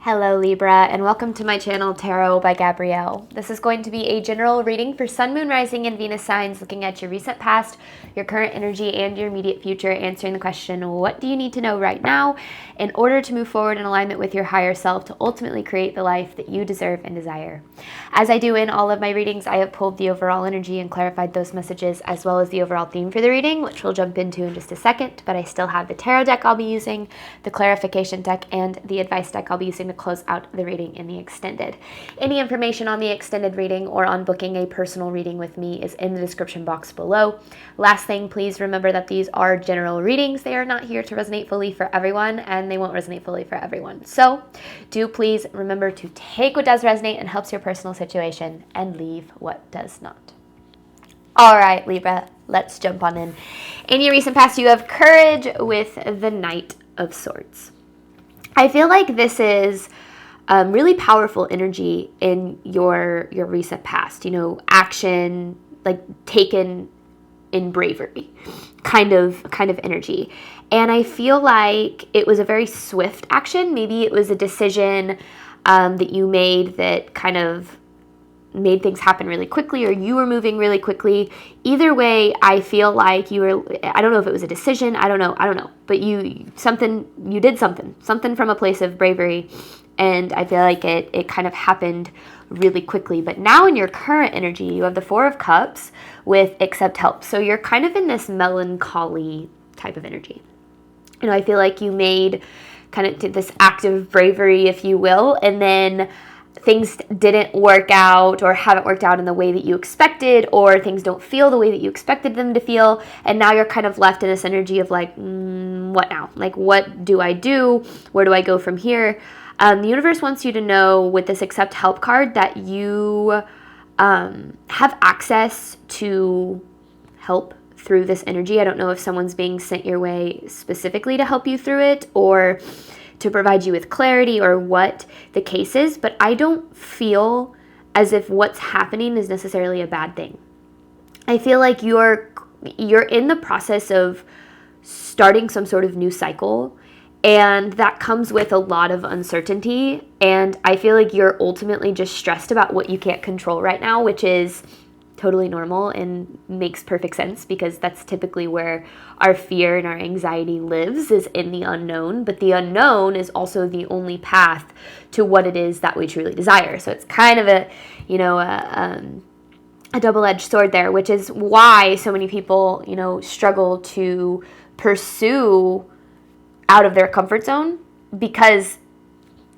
Hello Libra, and welcome to my channel Tarot by Gabrielle. This is going to be a general reading for Sun, Moon, Rising, and Venus signs, looking at your recent past, your current energy, and your immediate future, answering the question, what do you need to know right now in order to move forward in alignment with your higher self to ultimately create the life that you deserve and desire? As I do in all of my readings, I have pulled the overall energy and clarified those messages, as well as the overall theme for the reading, which we'll jump into in just a second, but I still have the tarot deck I'll be using, the clarification deck, and the advice deck I'll be using to close out the reading in the extended. Any information on the extended reading or on booking a personal reading with me is in the description box below. Last thing, please remember that these are general readings. They are not here to resonate fully for everyone, and they won't resonate fully for everyone. So do please remember to take what does resonate and helps your personal situation and leave what does not. All right, Libra, let's jump on in. In your recent past, you have courage with the Knight of Swords. I feel like this is really powerful energy in your recent past, you know, action, like taken in bravery kind of energy. And I feel like it was a very swift action. Maybe it was a decision that you made that kind of made things happen really quickly, or you were moving really quickly. Either way, I feel like you were, I don't know if it was a decision, I don't know, but you did something from a place of bravery, and I feel like it kind of happened really quickly. But now in your current energy, you have the Four of Cups with accept help. So you're kind of in this melancholy type of energy. You know, I feel like you made kind of this act of bravery, if you will, and then things didn't work out or haven't worked out in the way that you expected, or things don't feel the way that you expected them to feel. And now you're kind of left in this energy of like, what now? Like, what do I do? Where do I go from here? The universe wants you to know with this accept help card that you have access to help through this energy. I don't know if someone's being sent your way specifically to help you through it, or to provide you with clarity, or what the case is, but I don't feel as if what's happening is necessarily a bad thing. I feel like you're in the process of starting some sort of new cycle, and that comes with a lot of uncertainty, and I feel like you're ultimately just stressed about what you can't control right now, which is totally normal and makes perfect sense, because that's typically where our fear and our anxiety lives, is in the unknown. But the unknown is also the only path to what it is that we truly desire. So it's kind of a, you know, a double-edged sword there, which is why so many people, you know, struggle to pursue out of their comfort zone, because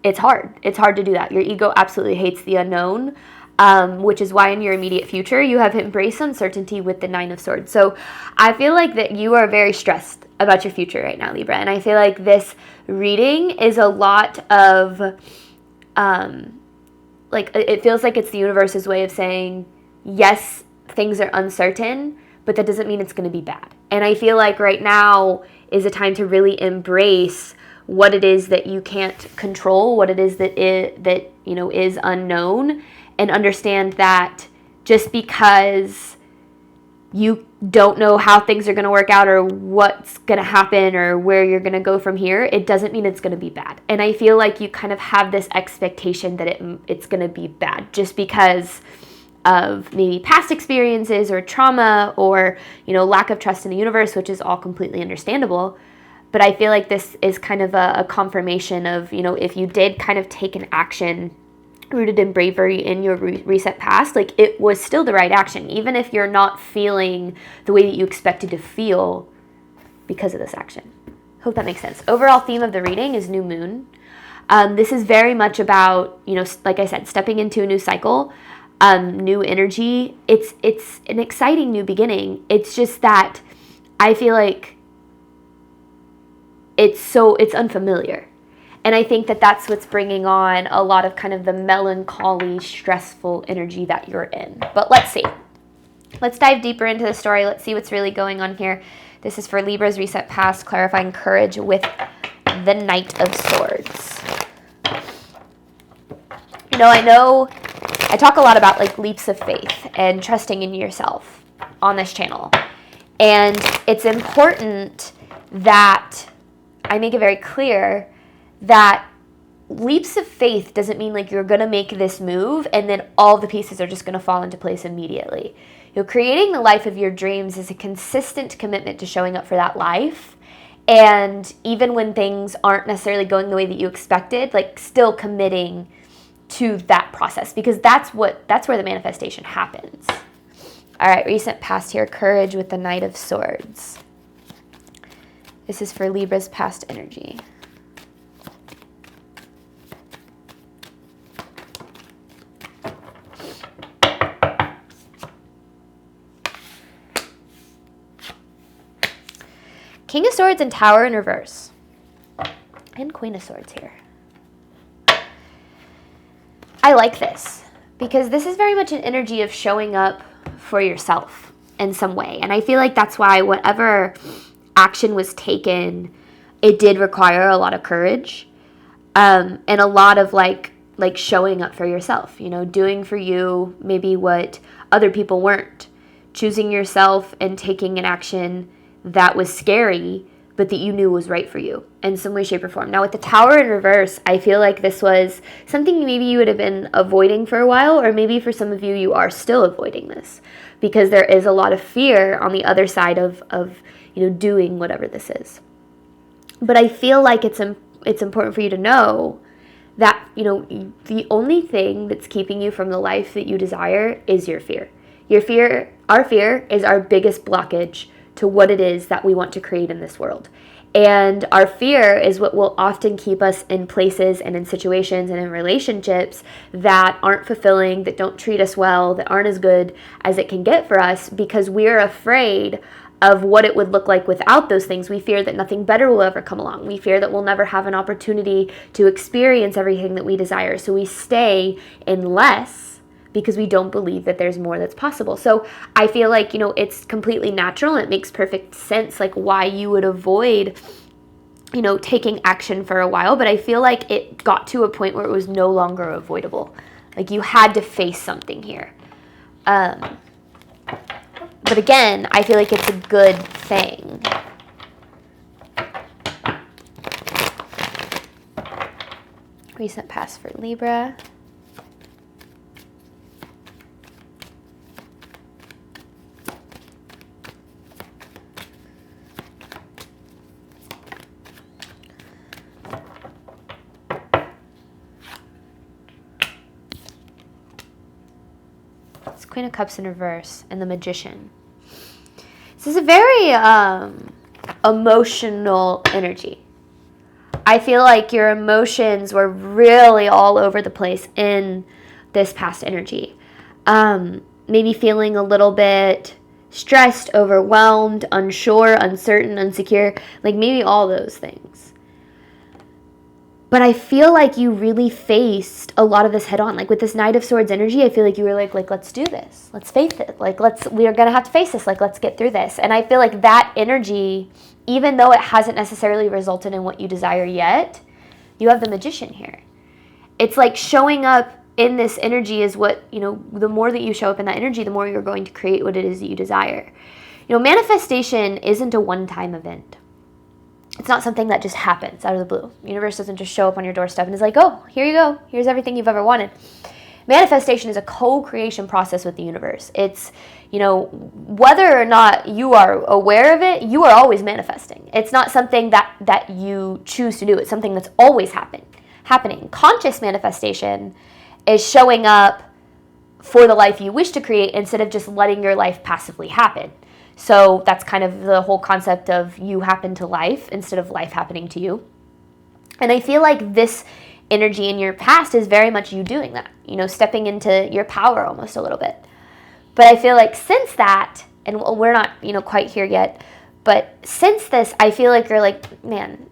it's hard. It's hard to do that. Your ego absolutely hates the unknown. Which is why in your immediate future, you have embraced uncertainty with the Nine of Swords. So I feel like that you are very stressed about your future right now, Libra. And I feel like this reading is a lot of, like, it feels like it's the universe's way of saying, yes, things are uncertain, but that doesn't mean it's going to be bad. And I feel like right now is a time to really embrace what it is that you can't control, what it is that you know, is unknown, and understand that just because you don't know how things are going to work out, or what's going to happen, or where you're going to go from here, it doesn't mean it's going to be bad. And I feel like you kind of have this expectation that it's going to be bad just because of maybe past experiences or trauma, or, you know, lack of trust in the universe, which is all completely understandable. But I feel like this is kind of a confirmation of, you know, if you did kind of take an action rooted in bravery in your recent past, like, it was still the right action, even if you're not feeling the way that you expected to feel because of this action. Hope that makes sense. Overall theme of the reading is new moon. This is very much about, you know, like I said, stepping into a new cycle, new energy. It's an exciting new beginning. It's just that I feel like it's unfamiliar. And I think that that's what's bringing on a lot of kind of the melancholy, stressful energy that you're in. But let's see. Let's dive deeper into the story. Let's see what's really going on here. This is for Libra's recent past, clarifying courage with the Knight of Swords. You know I talk a lot about, like, leaps of faith and trusting in yourself on this channel. And it's important that I make it very clear that leaps of faith doesn't mean like you're going to make this move and then all the pieces are just going to fall into place immediately. You know, creating the life of your dreams is a consistent commitment to showing up for that life. And even when things aren't necessarily going the way that you expected, like still committing to that process, because that's where the manifestation happens. All right, recent past here, courage with the Knight of Swords. This is for Libra's past energy. King of Swords and Tower in reverse. And Queen of Swords here. I like this because this is very much an energy of showing up for yourself in some way. And I feel like that's why whatever action was taken, it did require a lot of courage, and a lot of like showing up for yourself, you know, doing for you maybe what other people weren't, choosing yourself and taking an action that was scary, but that you knew was right for you in some way, shape, or form. Now, with the Tower in reverse, I feel like this was something maybe you would have been avoiding for a while, or maybe for some of you, you are still avoiding this because there is a lot of fear on the other side of you know, doing whatever this is. But I feel like it's important for you to know that, you know, the only thing that's keeping you from the life that you desire is your fear. Our fear is our biggest blockage to what it is that we want to create in this world. And our fear is what will often keep us in places and in situations and in relationships that aren't fulfilling, that don't treat us well, that aren't as good as it can get for us, because we're afraid of what it would look like without those things. We fear that nothing better will ever come along. We fear that we'll never have an opportunity to experience everything that we desire. So we stay in less because we don't believe that there's more that's possible. So I feel like, you know, it's completely natural. It makes perfect sense, like why you would avoid, you know, taking action for a while. But I feel like it got to a point where it was no longer avoidable. Like you had to face something here. But again, I feel like it's a good thing. Recent past for Libra. Queen of Cups in reverse and the Magician. This is a very emotional energy. I feel like your emotions were really all over the place in this past energy. Maybe feeling a little bit stressed, overwhelmed, unsure, uncertain, insecure, like maybe all those things. But I feel like you really faced a lot of this head on. Like with this Knight of Swords energy, I feel like you were like let's do this. Let's face it. Like we are going to have to face this. Like, let's get through this. And I feel like that energy, even though it hasn't necessarily resulted in what you desire yet, you have the Magician here. It's like showing up in this energy is what, you know, the more that you show up in that energy, the more you're going to create what it is that you desire. You know, manifestation isn't a one-time event. It's not something that just happens out of the blue. The universe doesn't just show up on your doorstep and is like, oh, here you go. Here's everything you've ever wanted. Manifestation is a co-creation process with the universe. It's, you know, whether or not you are aware of it, you are always manifesting. It's not something that you choose to do. It's something that's always happening. Conscious manifestation is showing up for the life you wish to create instead of just letting your life passively happen. So that's kind of the whole concept of you happen to life instead of life happening to you. And I feel like this energy in your past is very much you doing that, you know, stepping into your power almost a little bit. But I feel like since that, and we're not, you know, quite here yet, but since this, I feel like you're like, man,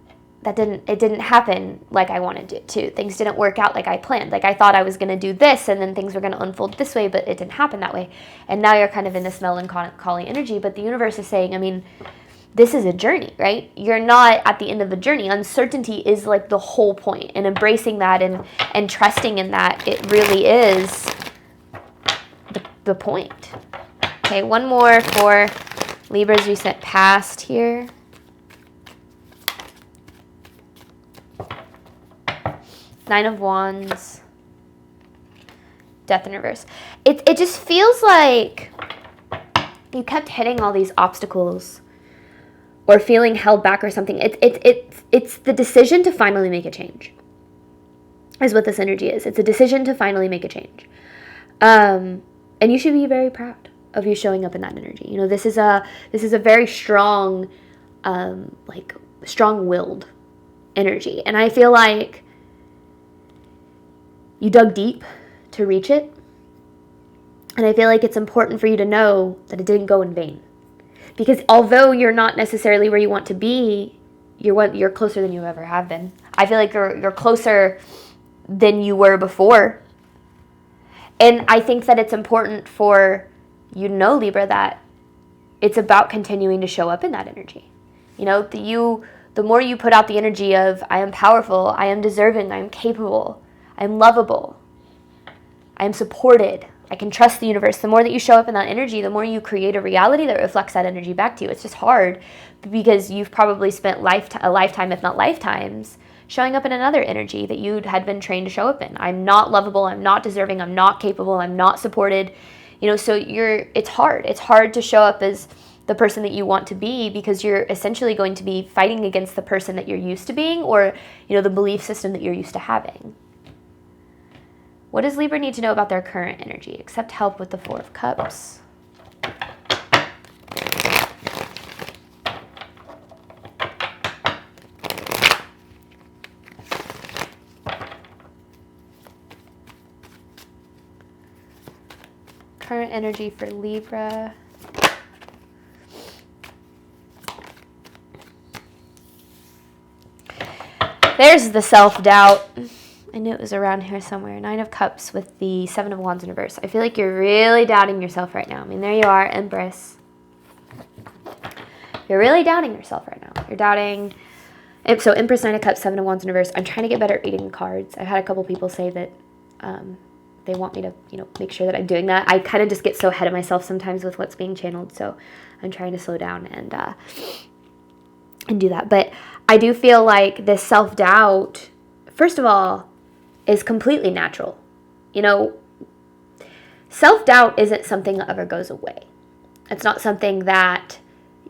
it didn't happen like I wanted it to. Things didn't work out like I planned. Like I thought I was going to do this and then things were going to unfold this way, but it didn't happen that way. And now you're kind of in this melancholy energy, but the universe is saying, I mean, this is a journey, right? You're not at the end of the journey. Uncertainty is like the whole point, and embracing that and trusting in that, it really is the point. Okay, one more for Libra's recent past here. Nine of Wands, Death in reverse. It just feels like you kept hitting all these obstacles or feeling held back or something. It's the decision to finally make a change is what this energy is. It's a decision to finally make a change. And you should be very proud of you showing up in that energy. You know, this is a very strong, like strong-willed energy. And I feel like you dug deep to reach it. And I feel like it's important for you to know that it didn't go in vain. Because although you're not necessarily where you want to be, you're closer than you ever have been. I feel like you're closer than you were before. And I think that it's important for you to know, Libra, that it's about continuing to show up in that energy. You know, the more you put out the energy of, I am powerful, I am deserving, I am capable, I am lovable, I am supported, I can trust the universe. The more that you show up in that energy, the more you create a reality that reflects that energy back to you. It's just hard because you've probably spent a lifetime, if not lifetimes, showing up in another energy that you had been trained to show up in. I'm not lovable, I'm not deserving, I'm not capable, I'm not supported. You know, so it's hard. It's hard to show up as the person that you want to be because you're essentially going to be fighting against the person that you're used to being or, you know, the belief system that you're used to having. What does Libra need to know about their current energy? Accept help with the Four of Cups. Current energy for Libra. There's the self-doubt. I knew it was around here somewhere. Nine of Cups with the Seven of Wands in reverse. I feel like you're really doubting yourself right now. I mean, there you are, Empress. You're really doubting yourself right now. You're doubting. So Empress, Nine of Cups, Seven of Wands in reverse. I'm trying to get better at reading cards. I've had a couple people say that they want me to, you know, make sure that I'm doing that. I kind of just get so ahead of myself sometimes with what's being channeled. So I'm trying to slow down and do that. But I do feel like this self-doubt, first of all, is completely natural. You know, self-doubt isn't something that ever goes away. It's not something that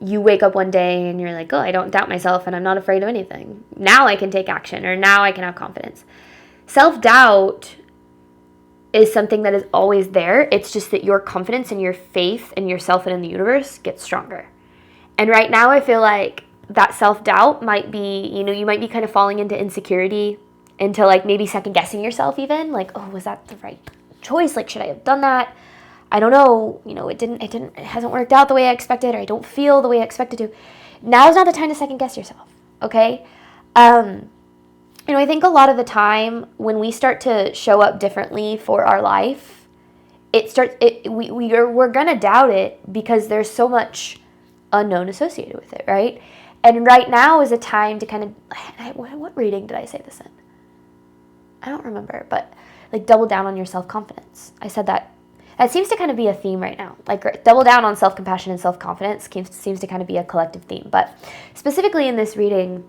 you wake up one day and you're like, oh, I don't doubt myself and I'm not afraid of anything. Now I can take action, or now I can have confidence. Self-doubt is something that is always there. It's just that your confidence and your faith in yourself and in the universe gets stronger. And right now I feel like that self-doubt might be, you know, you might be kind of falling into insecurity, into like maybe second guessing yourself even, like, oh, was that the right choice? Like, should I have done that? I don't know, you know, it hasn't worked out the way I expected, or I don't feel the way I expected to. Now's not the time to second guess yourself, okay? You know, I think a lot of the time when we start to show up differently for our life, we're gonna doubt it because there's so much unknown associated with it, right? And right now is a time to kind of, what reading did I say this in? I don't remember, but like double down on your self-confidence. I said that. That seems to kind of be a theme right now. Like double down on self-compassion and self-confidence seems to kind of be a collective theme. But specifically in this reading,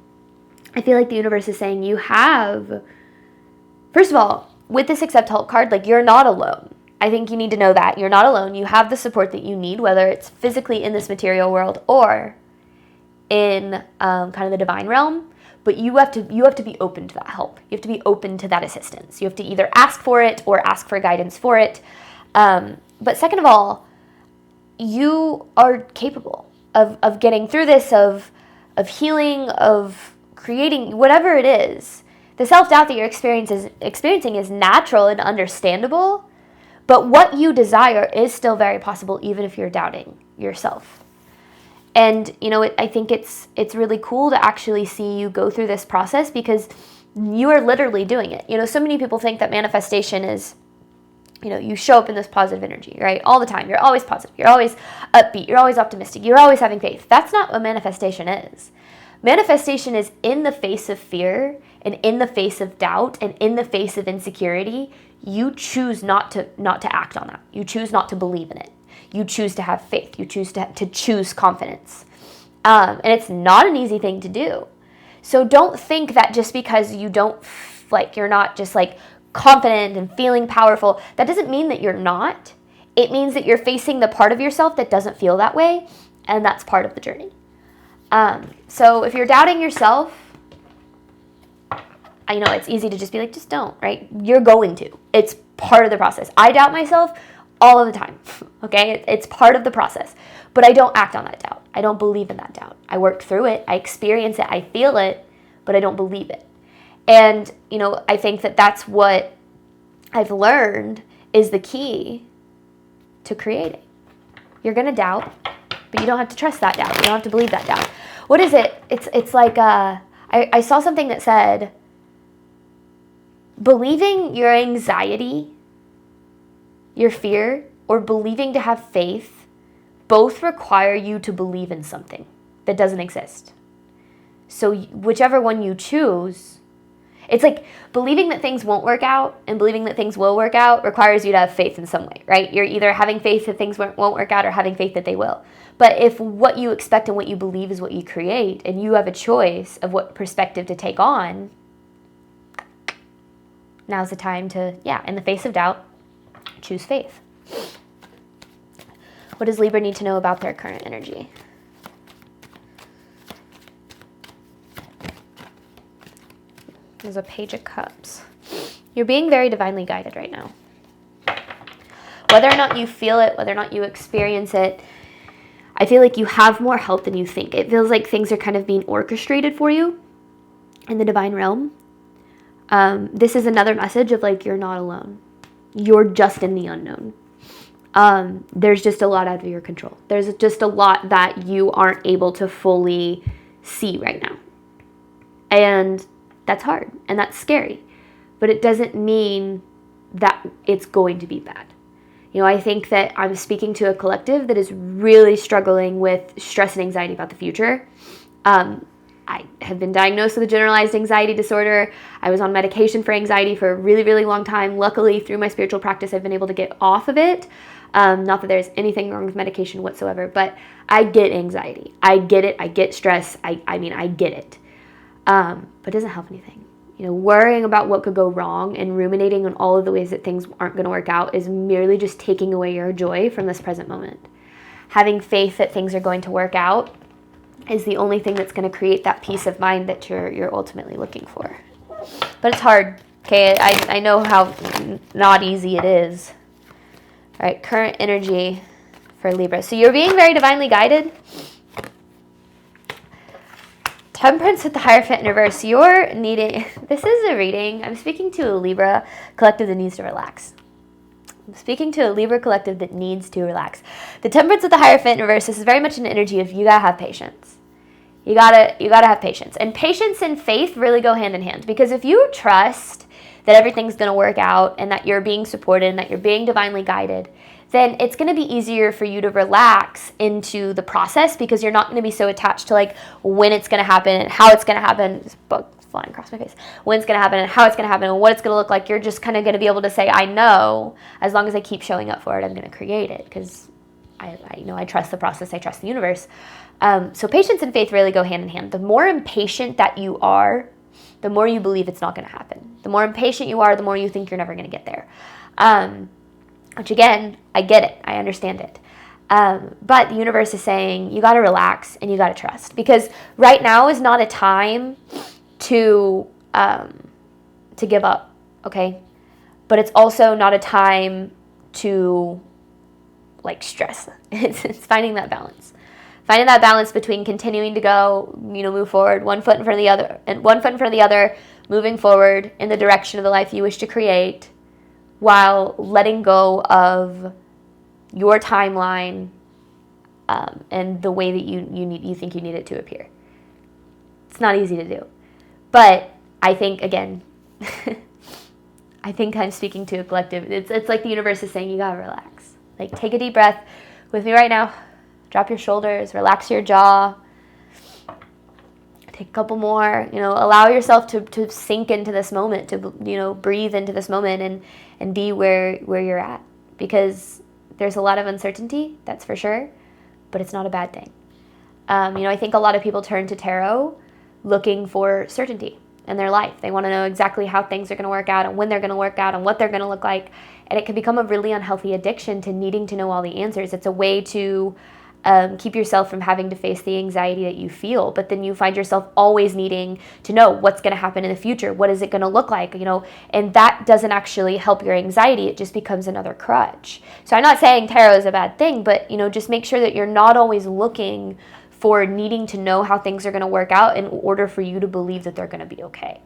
I feel like the universe is saying you have, first of all, with this accept help card, like you're not alone. I think you need to know that. You're not alone. You have the support that you need, whether it's physically in this material world or in kind of the divine realm. But you have to be open to that help. You have to be open to that assistance. You have to either ask for it or ask for guidance for it. But second of all, you are capable of getting through this, of healing, of creating whatever it is. The self-doubt that you're experiencing is natural and understandable, but what you desire is still very possible even if you're doubting yourself. And, you know, I think it's really cool to actually see you go through this process because you are literally doing it. You know, so many people think that manifestation is, you know, you show up in this positive energy, right? All the time. You're always positive. You're always upbeat. You're always optimistic. You're always having faith. That's not what manifestation is. Manifestation is in the face of fear and in the face of doubt and in the face of insecurity, you choose not to act on that. You choose not to believe in it. You choose to have faith. You choose to choose confidence. And it's not an easy thing to do. So don't think that just because you don't like you're not just like confident and feeling powerful, that doesn't mean that you're not. It means that you're facing the part of yourself that doesn't feel that way, and that's part of the journey. So if you're doubting yourself, I know it's easy to just be like, just don't, right? You're going to. It's part of the process. I doubt myself all of the time, okay? It's part of the process. But I don't act on that doubt. I don't believe in that doubt. I work through it. I experience it. I feel it, but I don't believe it. And, you know, I think that that's what I've learned is the key to creating. You're going to doubt, but you don't have to trust that doubt. You don't have to believe that doubt. What is it? It's like, I saw something that said, believing your anxiety, your fear, or believing to have faith, both require you to believe in something that doesn't exist. So whichever one you choose, it's like believing that things won't work out and believing that things will work out requires you to have faith in some way, right? You're either having faith that things won't work out or having faith that they will. But if what you expect and what you believe is what you create, and you have a choice of what perspective to take on, now's the time to, in the face of doubt, choose faith. What does Libra need to know about their current energy? There's a Page of Cups. You're being very divinely guided right now. Whether or not you feel it, whether or not you experience it, I feel like you have more help than you think. It feels like things are kind of being orchestrated for you in the divine realm. This is another message of like, you're not alone. You're just in the unknown. There's just a lot out of your control. There's just a lot that you aren't able to fully see right now. And that's hard and that's scary, but it doesn't mean that it's going to be bad. You know, I think that I'm speaking to a collective that is really struggling with stress and anxiety about the future. I have been diagnosed with a generalized anxiety disorder. I was on medication for anxiety for a really, really long time. Luckily, through my spiritual practice, I've been able to get off of it. Not that there's anything wrong with medication whatsoever, but I get anxiety. I get it. I get stress. I mean, I get it. But it doesn't help anything. You know, worrying about what could go wrong and ruminating on all of the ways that things aren't going to work out is merely just taking away your joy from this present moment. Having faith that things are going to work out is the only thing that's going to create that peace of mind that you're ultimately looking for. But it's hard, okay? I know how not easy it is. All right, current energy for Libra. So you're being very divinely guided. Temperance with the Hierophant in reverse. You're needing, this is a reading. I'm speaking to a Libra collective that needs to relax. I'm speaking to a Libra collective that needs to relax. The Temperance with the Hierophant in reverse, this is very much an energy of you gotta have patience. You gotta have patience. And patience and faith really go hand in hand. Because if you trust that everything's gonna work out and that you're being supported and that you're being divinely guided, then it's going to be easier for you to relax into the process because you're not going to be so attached to like when it's going to happen and how it's going to happen. This bug's flying across my face. When it's going to happen and how it's going to happen and what it's going to look like. You're just kind of going to be able to say, I know, as long as I keep showing up for it, I'm going to create it because I trust the process. I trust the universe. So patience and faith really go hand in hand. The more impatient that you are, the more you believe it's not going to happen. The more impatient you are, the more you think you're never going to get there. Which again, I get it. I understand it. But the universe is saying you got to relax and you got to trust because right now is not a time to give up. Okay. But it's also not a time to like stress. It's finding that balance. Finding that balance between continuing to go, move forward, one foot in front of the other, and one foot in front of the other, moving forward in the direction of the life you wish to create, while letting go of your timeline and the way that you think you need it to appear. It's not easy to do. But I think, again, I think I'm speaking to a collective. It's like the universe is saying you gotta relax. Like, take a deep breath with me right now. Drop your shoulders, relax your jaw. Take a couple more, allow yourself to sink into this moment, to, breathe into this moment and be where you're at. Because there's a lot of uncertainty, that's for sure, but it's not a bad thing. I think a lot of people turn to tarot looking for certainty. in their life. They want to know exactly how things are going to work out and when they're going to work out and what they're going to look like. And it can become a really unhealthy addiction to needing to know all the answers. It's a way to keep yourself from having to face the anxiety that you feel, but then you find yourself always needing to know what's going to happen in the future. What is it going to look like? And that doesn't actually help your anxiety. It just becomes another crutch. So I'm not saying tarot is a bad thing, but, just make sure that you're not always looking for needing to know how things are going to work out in order for you to believe that they're going to be okay.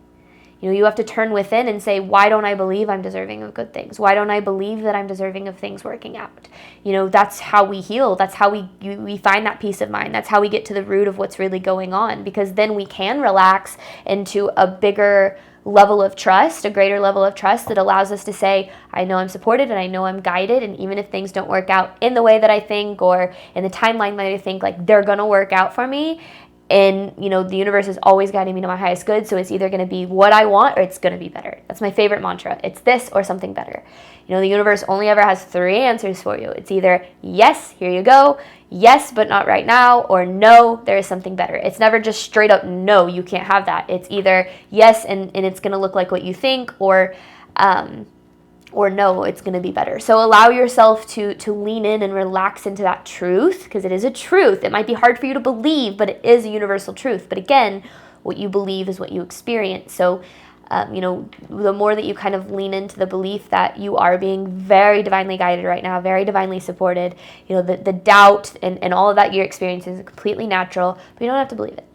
You have to turn within and say, why don't I believe I'm deserving of good things? Why don't I believe that I'm deserving of things working out? That's how we heal. That's how we find that peace of mind. That's how we get to the root of what's really going on, because then we can relax into a bigger level of trust, a greater level of trust that allows us to say, I know I'm supported and I know I'm guided, and even if things don't work out in the way that I think or in the timeline that I think, like, they're going to work out for me. And, the universe is always guiding me to my highest good, so it's either going to be what I want or it's going to be better. That's my favorite mantra. It's this or something better. The universe only ever has 3 answers for you. It's either yes, here you go, yes, but not right now, or no, there is something better. It's never just straight up no, you can't have that. It's either yes, and it's going to look like what you think, or no, it's going to be better. So allow yourself to lean in and relax into that truth, because it is a truth. It might be hard for you to believe, but it is a universal truth. But again, what you believe is what you experience. So, the more that you kind of lean into the belief that you are being very divinely guided right now, very divinely supported, the doubt and all of that you're experiencing is completely natural, but you don't have to believe it.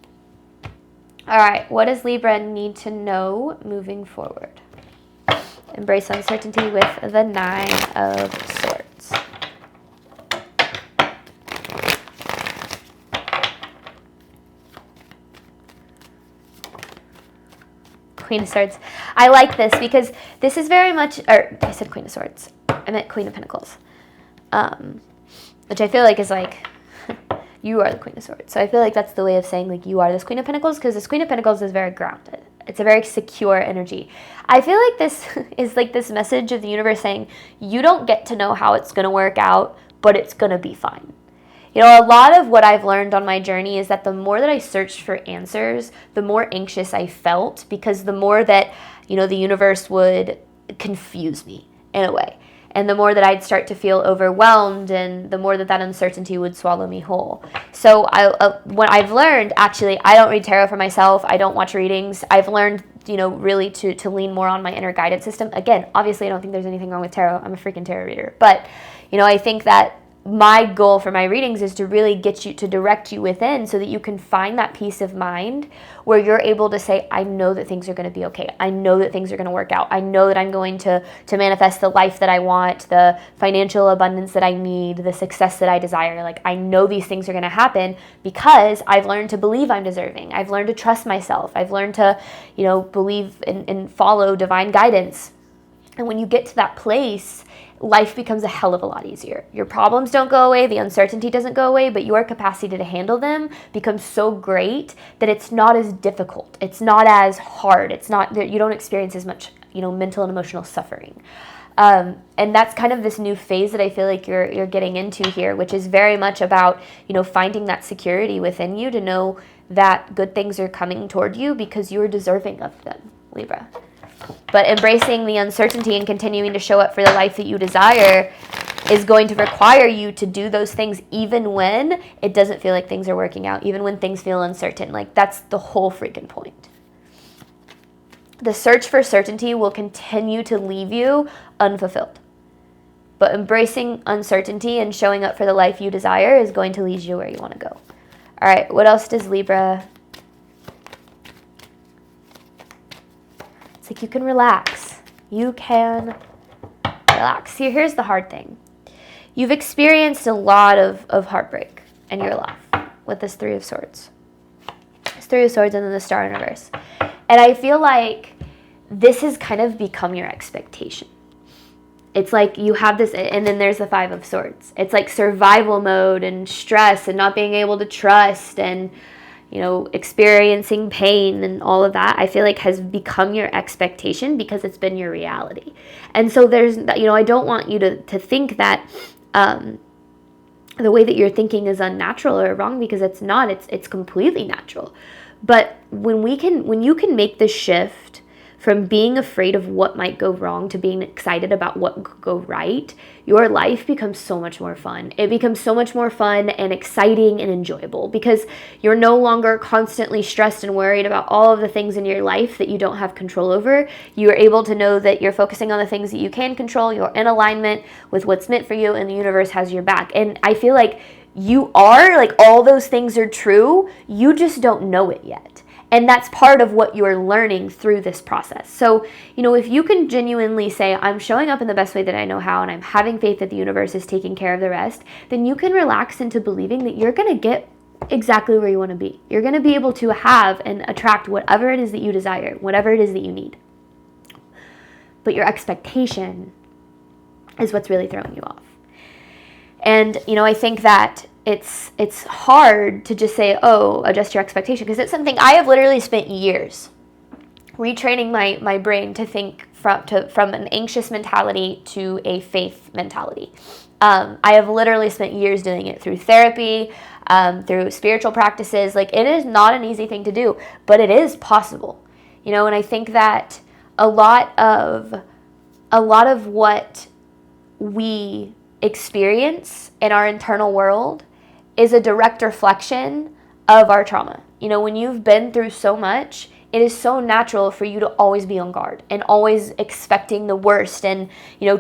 All right, what does Libra need to know moving forward? Embrace uncertainty with the 9 of Swords. Queen of Swords. I like this because this is very much, or I said Queen of Swords. I meant Queen of Pentacles. Which I feel like is like, you are the Queen of Swords. So I feel like that's the way of saying, like, you are this Queen of Pentacles, because this Queen of Pentacles is very grounded. It's a very secure energy. I feel like this is like this message of the universe saying, you don't get to know how it's going to work out, but it's going to be fine. A lot of what I've learned on my journey is that the more that I searched for answers, the more anxious I felt, because the more that, the universe would confuse me in a way. And the more that I'd start to feel overwhelmed, and the more that uncertainty would swallow me whole. So what I've learned, actually, I don't read tarot for myself. I don't watch readings. I've learned, really to lean more on my inner guidance system. Again, obviously, I don't think there's anything wrong with tarot. I'm a freaking tarot reader. But, I think that my goal for my readings is to really get you, to direct you within, so that you can find that peace of mind where you're able to say, I know that things are going to be okay. I know that things are going to work out. I know that I'm going to manifest the life that I want, the financial abundance that I need, the success that I desire. Like, I know these things are going to happen because I've learned to believe I'm deserving. I've learned to trust myself. I've learned to, believe and follow divine guidance. And when you get to that place, life becomes a hell of a lot easier. Your problems don't go away, the uncertainty doesn't go away, but your capacity to handle them becomes so great that it's not as difficult. It's not as hard. It's not that you don't experience as much, mental and emotional suffering. And that's kind of this new phase that I feel like you're getting into here, which is very much about, finding that security within you to know that good things are coming toward you because you're deserving of them, Libra. But embracing the uncertainty and continuing to show up for the life that you desire is going to require you to do those things even when it doesn't feel like things are working out, even when things feel uncertain. Like, that's the whole freaking point. The search for certainty will continue to leave you unfulfilled. But embracing uncertainty and showing up for the life you desire is going to lead you where you want to go. All right, what else does Libra? It's like you can relax. You can relax. See, here's the hard thing. You've experienced a lot of heartbreak in your life with this 3 of Swords. This 3 of Swords and then the Star in reverse. And I feel like this has kind of become your expectation. It's like you have this, and then there's the 5 of Swords. It's like survival mode and stress and not being able to trust and, experiencing pain and all of that, I feel like has become your expectation because it's been your reality. And so there's, I don't want you to think that the way that you're thinking is unnatural or wrong, because it's not. It's completely natural. But when you can make the shift from being afraid of what might go wrong to being excited about what could go right, your life becomes so much more fun. It becomes so much more fun and exciting and enjoyable because you're no longer constantly stressed and worried about all of the things in your life that you don't have control over. You are able to know that you're focusing on the things that you can control, you're in alignment with what's meant for you, and the universe has your back. And I feel like you are, like, all those things are true, you just don't know it yet. And that's part of what you're learning through this process. So, if you can genuinely say, I'm showing up in the best way that I know how, and I'm having faith that the universe is taking care of the rest, then you can relax into believing that you're going to get exactly where you want to be. You're going to be able to have and attract whatever it is that you desire, whatever it is that you need. But your expectation is what's really throwing you off. And, I think that it's hard to just say, oh, adjust your expectation, because it's something I have literally spent years retraining my brain to think from an anxious mentality to a faith mentality. I have literally spent years doing it through therapy, through spiritual practices. Like, it is not an easy thing to do, but it is possible. And I think that a lot of what we experience in our internal world is a direct reflection of our trauma. When you've been through so much, it is so natural for you to always be on guard and always expecting the worst and,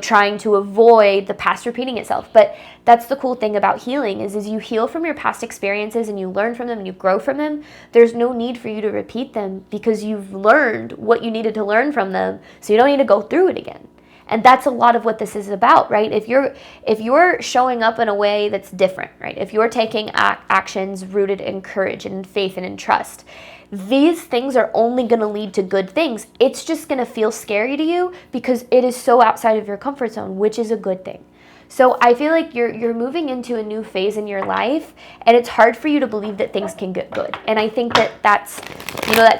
trying to avoid the past repeating itself. But that's the cool thing about healing is you heal from your past experiences and you learn from them and you grow from them. There's no need for you to repeat them because you've learned what you needed to learn from them, so you don't need to go through it again. And that's a lot of what this is about, right? If you're showing up in a way that's different, right? If you're taking actions rooted in courage and in faith and in trust, these things are only going to lead to good things. It's just going to feel scary to you because it is so outside of your comfort zone, which is a good thing. So I feel like you're moving into a new phase in your life, and it's hard for you to believe that things can get good. And I think that's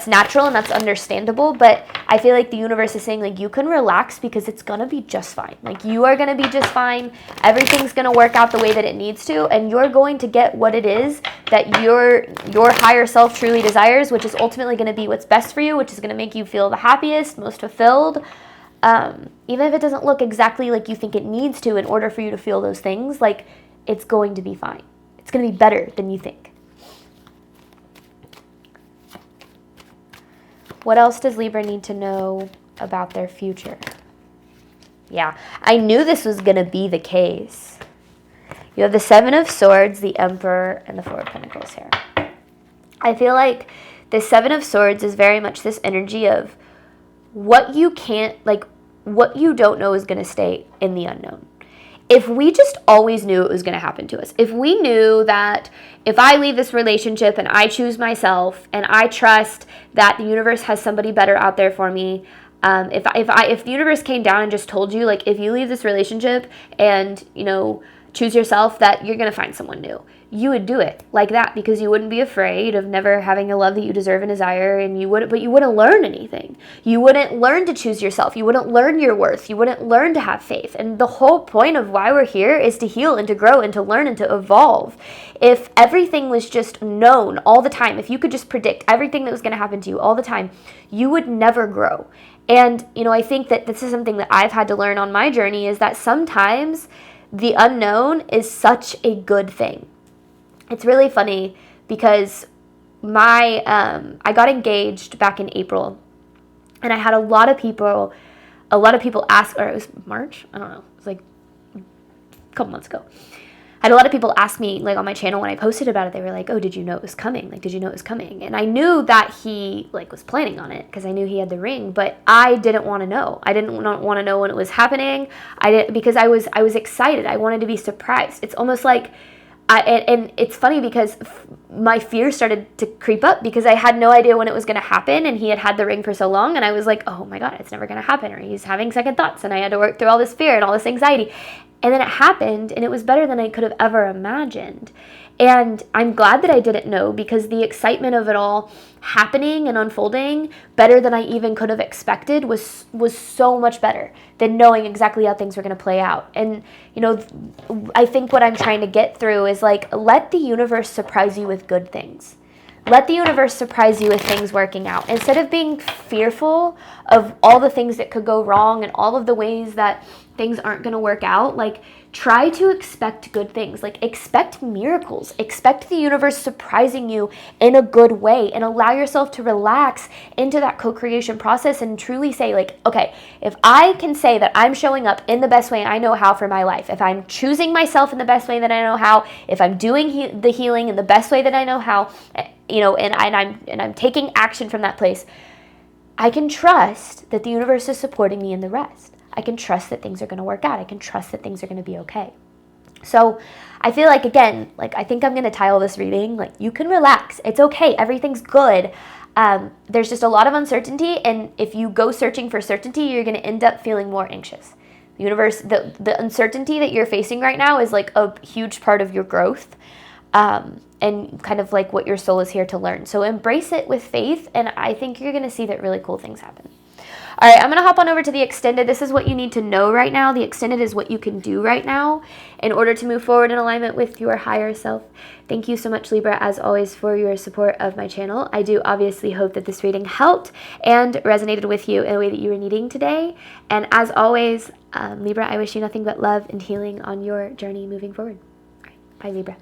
natural and that's understandable, but I feel like the universe is saying, like, you can relax because it's going to be just fine. Like, you are going to be just fine. Everything's going to work out the way that it needs to, and you're going to get what it is that your higher self truly desires, which is ultimately going to be what's best for you, which is going to make you feel the happiest, most fulfilled. Even if it doesn't look exactly like you think it needs to in order for you to feel those things, like, it's going to be fine. It's going to be better than you think. What else does Libra need to know about their future? Yeah, I knew this was going to be the case. You have the Seven of Swords, the Emperor, and the Four of Pentacles here. I feel like the Seven of Swords is very much this energy of what you don't know is going to stay in the unknown. If we just always knew it was going to happen to us, if we knew that if I leave this relationship and I choose myself and I trust that the universe has somebody better out there for me, if the universe came down and just told you, like, if you leave this relationship and, choose yourself, that you're going to find someone new, you would do it like that because you wouldn't be afraid of never having the love that you deserve and desire, and you wouldn't learn anything. You wouldn't learn to choose yourself. You wouldn't learn your worth. You wouldn't learn to have faith. And the whole point of why we're here is to heal and to grow and to learn and to evolve. If everything was just known all the time, if you could just predict everything that was going to happen to you all the time, you would never grow. And, I think that this is something that I've had to learn on my journey, is that sometimes the unknown is such a good thing. It's really funny because I got engaged back in April, and I had a lot of people ask, or it was March? I don't know. It was like a couple months ago. I had a lot of people ask me, like, on my channel when I posted about it, they were like, oh, did you know it was coming? Like, did you know it was coming? And I knew that he, like, was planning on it because I knew he had the ring, but I didn't want to know. I didn't want to know when it was happening. Because I was excited. I wanted to be surprised. It's almost like, and it's funny because my fear started to creep up because I had no idea when it was going to happen, and he had the ring for so long, and I was like, oh my God, it's never going to happen, or he's having second thoughts, and I had to work through all this fear and all this anxiety. And then it happened, and it was better than I could have ever imagined. And I'm glad that I didn't know, because the excitement of it all happening and unfolding better than I even could have expected was so much better than knowing exactly how things were going to play out. And, I think what I'm trying to get through is, like, let the universe surprise you with good things. let the universe surprise you with things working out. Instead of being fearful of all the things that could go wrong and all of the ways that things aren't going to work out, like, try to expect good things. Like, expect miracles. Expect the universe surprising you in a good way, and allow yourself to relax into that co-creation process and truly say, like, okay, if I can say that I'm showing up in the best way I know how for my life, if I'm choosing myself in the best way that I know how, if I'm doing the healing in the best way that I know how, and I'm taking action from that place, I can trust that the universe is supporting me in the rest. I can trust that things are going to work out. I can trust that things are going to be okay. So I feel like, again, like, I think I'm going to title this reading, like, you can relax. It's okay. Everything's good. There's just a lot of uncertainty. And if you go searching for certainty, you're going to end up feeling more anxious. The universe, the uncertainty that you're facing right now is like a huge part of your growth. And kind of like what your soul is here to learn. So embrace it with faith. And I think you're going to see that really cool things happen. All right, I'm going to hop on over to the extended. This is what you need to know right now. The extended is what you can do right now in order to move forward in alignment with your higher self. Thank you so much, Libra, as always, for your support of my channel. I do obviously hope that this reading helped and resonated with you in a way that you were needing today. And as always, Libra, I wish you nothing but love and healing on your journey moving forward. All right, bye, Libra.